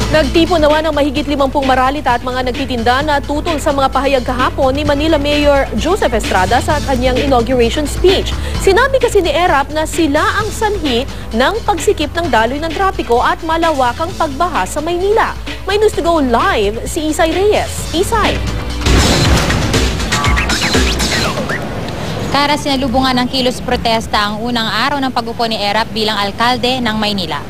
Nagtipon naman ng mahigit 50 maralita at mga nagtitinda na tutol sa mga pahayag kahapon ni Manila Mayor Joseph Estrada sa kanyang inauguration speech. Sinabi kasi ni Erap na sila ang sanhi ng pagsikip ng daloy ng trapiko at malawakang pagbaha sa Maynila. May news to go live si Isay Reyes. Isay. Kara sinalubungan ng kilos protesta ang unang araw ng pag-upo ni Erap bilang alkalde ng Maynila.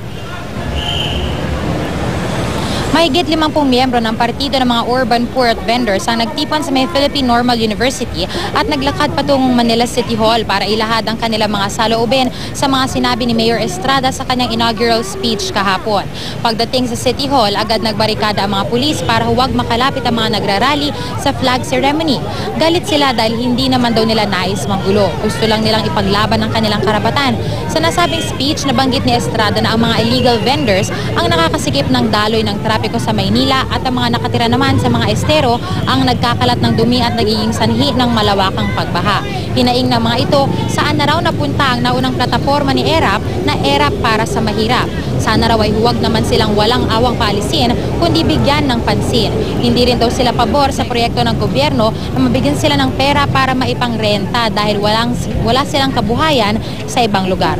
Mahigit 50 miyembro ng partido ng mga urban poor at vendors ang nagtipon sa may Philippine Normal University at naglakad patungong Manila City Hall para ilahad ang kanilang mga saloobin sa mga sinabi ni Mayor Estrada sa kanyang inaugural speech kahapon. Pagdating sa City Hall, agad nagbarikada ang mga pulis para huwag makalapit ang mga nagrarally sa flag ceremony. Galit sila dahil hindi naman daw nila nais manggulo. Gusto lang nilang ipaglaban ang kanilang karapatan. Sa nasabing speech, nabanggit ni Estrada na ang mga illegal vendors ang nakakasikip ng daloy ng trapiko sa Maynila at ang mga nakatira naman sa mga estero ang nagkakalat ng dumi at nagiging sanhi ng malawakang pagbaha. Hinaing ng mga ito saan na raw napunta ang naunang plataforma ni Erap na Erap para sa mahirap. Sana raw ay huwag naman silang walang awang paalisin kundi bigyan ng pansin. Hindi rin daw sila pabor sa proyekto ng gobyerno na mabigyan sila ng pera para maipangrenta dahil wala silang kabuhayan sa ibang lugar.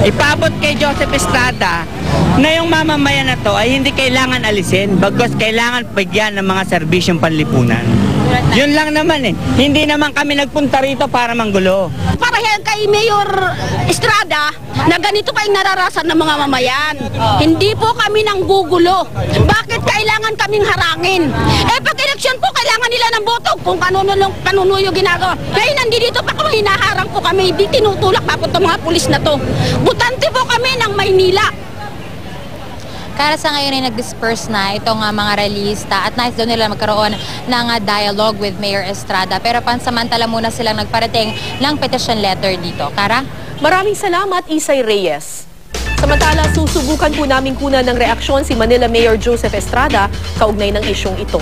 Ipabot kay Joseph Estrada na yung mamamayan na to ay hindi kailangan alisin, bagkus kailangan bigyan ng mga serbisyong panlipunan. Yun lang naman eh. Hindi naman kami nagpunta rito para manggulo. Para kay Mayor Estrada na ganito pa yung nararasan ng mga mamayan. Hindi po kami nang gugulo. Bakit kailangan kaming harangin? Pag eleksyon po, kailangan nila ng boto kung kanunuyo ginagawa. Kaya nandito pa kami, hinaharang po kami, di tinutulak pa po itong mga pulis na to. Butante po kami ng Maynila. Kara sa ngayon ay nag-disperse na itong mga realista at nais daw nila magkaroon ng dialogue with Mayor Estrada. Pero pansamantala muna silang nagparating ng petition letter dito. Kara? Maraming salamat, Isay Reyes. Samantala, susubukan po namin kunan ng reaksyon si Manila Mayor Joseph Estrada kaugnay ng isyong ito.